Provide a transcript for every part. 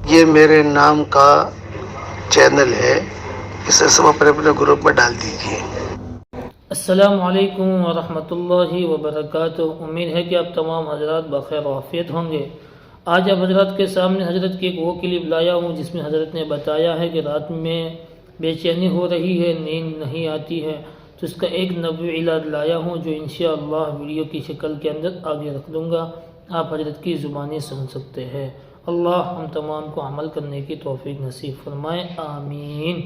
یہ میرے نام کا چینل ہے، اسے سب اپنے اپنے گروپ میں ڈال دیجیے۔ السلام علیکم ورحمۃ اللہ وبرکاتہ۔ امید ہے کہ آپ تمام حضرات بخیر و عافیت ہوں گے۔ آج آپ حضرات کے سامنے حضرت کی ایک وہ کلپ لایا ہوں جس میں حضرت نے بتایا ہے کہ رات میں بے چینی ہو رہی ہے، نیند نہیں آتی ہے، تو اس کا ایک نبوی علاج لایا ہوں جو انشاءاللہ ویڈیو کی شکل کے اندر آگے رکھ دوں گا، آپ حضرت کی زبانی سن سکتے ہیں۔ اللہ ہم تمام کو عمل کرنے کی توفیق نصیب فرمائے، آمین۔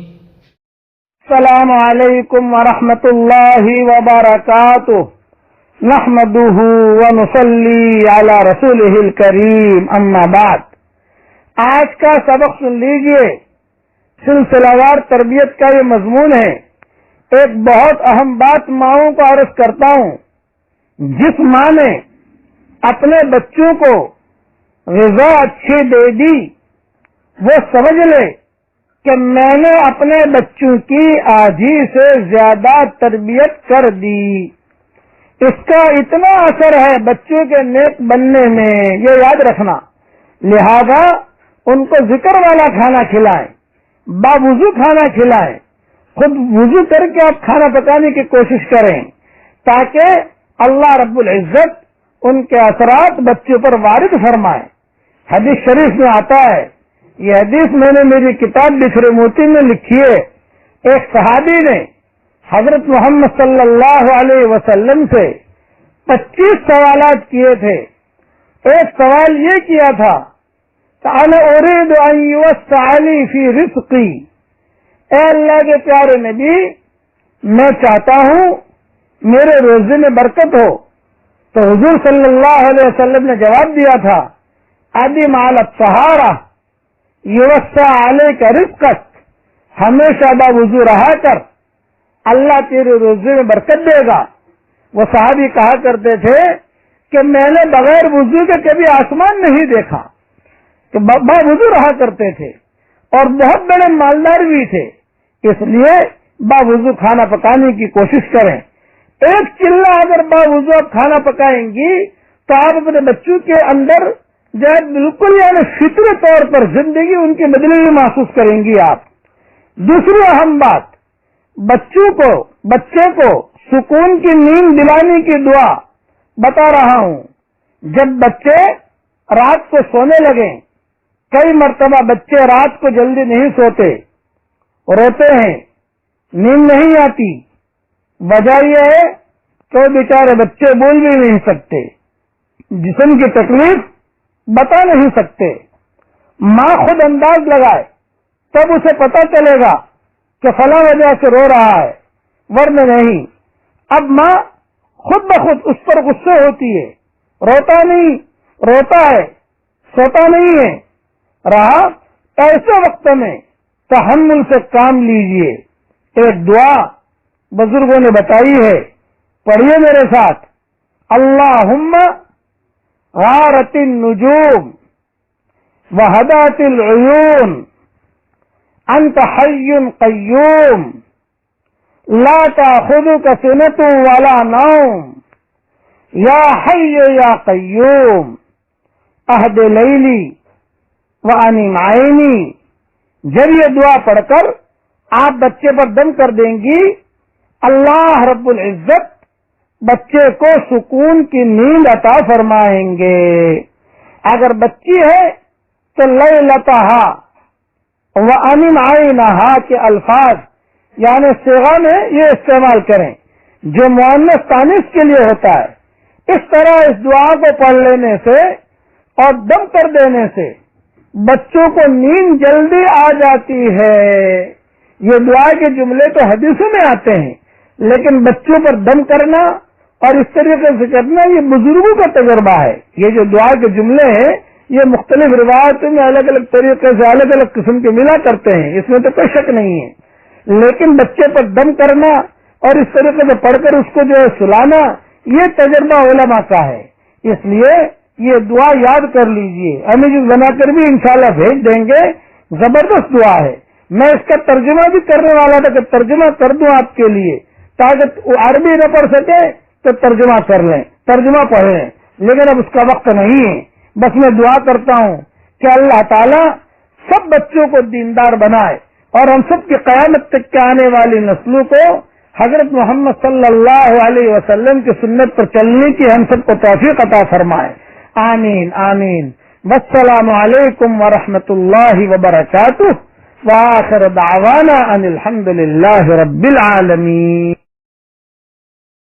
السلام علیکم ورحمۃ اللہ وبرکاتہ، نحمدہ ونصلی علی رسولہ الکریم، اما بعد۔ آج کا سبق سن لیجئے، سلسلہ وار تربیت کا یہ مضمون ہے۔ ایک بہت اہم بات ماؤں کو عرض کرتا ہوں، جس ماں نے اپنے بچوں کو غذا اچھی دے دی وہ سمجھ لے کہ میں نے اپنے بچوں کی آدھی سے زیادہ تربیت کر دی۔ اس کا اتنا اثر ہے بچوں کے نیک بننے میں، یہ یاد رکھنا۔ لہذا ان کو ذکر والا کھانا کھلائیں، باوضو کھانا کھلائیں، خود وضو کر کے آپ کھانا پکانے کی کوشش کریں تاکہ اللہ رب العزت ان کے اثرات بچوں پر وارد فرمائے۔ حدیث شریف میں آتا ہے، یہ حدیث میں نے میری کتاب بکھرے موتی میں لکھی ہے، ایک صحابی نے حضرت محمد صلی اللہ علیہ وسلم سے 25 سوالات کیے تھے۔ ایک سوال یہ کیا تھا کہ انا اريد ان يوسع لي في رزقي، اے اللہ کے پیارے نبی میں چاہتا ہوں میرے روزے میں برکت ہو۔ تو حضور صلی اللہ علیہ وسلم نے جواب دیا تھا، ادم علی الطہارہ یوسع علیک رزقک، ہمیشہ باوضو رہا کر، اللہ تیرے روزے میں برکت دے گا۔ وہ صحابی کہا کرتے تھے کہ میں نے بغیر وضو کے کبھی آسمان نہیں دیکھا، کہ باوضو رہا کرتے تھے اور بہت بڑے مالدار بھی تھے، اس لیے باوضو کھانا پکانے کی کوشش کریں۔ ایک چلہ اگر باوضو آپ کھانا پکائیں گی تو آپ اپنے بچوں کے اندر جو بالکل یعنی فطری طور پر زندگی ان کی بدلی ہوئی محسوس کریں گی آپ۔ دوسری اہم بات، بچے کو سکون کی نیند دلانے کی دعا بتا رہا ہوں۔ جب بچے رات کو سونے لگیں، کئی مرتبہ بچے رات کو جلدی نہیں سوتے، روتے ہیں، نیند نہیں آتی، وجہ یہ ہے کہ وہ بیچارے بچے بول بھی نہیں سکتے، جسم کی تکلیف بتا نہیں سکتے۔ ماں خود انداز لگائے تب اسے پتا چلے گا کہ فلاں وجہ سے رو رہا ہے، ورنہ نہیں۔ اب ماں خود بخود اس پر غصے ہوتی ہے، روتا نہیں، روتا ہے، سوتا نہیں ہے۔ رہا ایسے وقت میں تحمل سے کام لیجئے۔ ایک دعا بزرگوں نے بتائی ہے، پڑھیے میرے ساتھ، اللہم غارت النجوم وہدات العیون انت حی قیوم لا تأخذک سنۃ ولا نوم یا حی یا قیوم اہد لیلی وانم عینی۔ جب یہ دعا پڑھ کر آپ بچے پر دم کر دیں گی، اللہ رب العزت بچے کو سکون کی نیند عطا فرمائیں گے۔ اگر بچی ہے تو لیلتہا وانم عینہا کے الفاظ یعنی صیغہ میں یہ استعمال کریں جو مؤنث تانیث کے لیے ہوتا ہے۔ اس طرح اس دعا کو پڑھ لینے سے اور دم کر دینے سے بچوں کو نیند جلدی آ جاتی ہے۔ یہ دعا کے جملے تو حدیثوں میں آتے ہیں، لیکن بچوں پر دم کرنا اور اس طریقے سے کرنا یہ بزرگوں کا تجربہ ہے۔ یہ جو دعا کے جملے ہیں یہ مختلف روایتوں میں الگ الگ طریقے سے الگ الگ قسم کے ملا کرتے ہیں، اس میں تو کوئی شک نہیں ہے، لیکن بچے پر دم کرنا اور اس طریقے سے پڑھ کر اس کو جو ہے سلانا یہ تجربہ علماء کا ہے۔ اس لیے یہ دعا یاد کر لیجئے، امیج بنا کر بھی انشاءاللہ بھیج دیں گے، زبردست دعا ہے۔ میں اس کا ترجمہ بھی کرنے والا تھا کہ ترجمہ کر دوں آپ کے لیے تاکہ عربی نہ پڑھ سکے تو ترجمہ کر لیں، ترجمہ پڑھ لیں، لیکن اب اس کا وقت نہیں ہے۔ بس میں دعا کرتا ہوں کہ اللہ تعالیٰ سب بچوں کو دیندار بنائے اور ہم سب کی قیامت تک کے آنے والی نسلوں کو حضرت محمد صلی اللہ علیہ وسلم کی سنت پر چلنے کی ہم سب کو توفیق عطا فرمائے. آمین آمین. والسلام علیکم ورحمۃ اللہ وبرکاتہ. وآخر دعوانا ان الحمد للہ رب العالمین.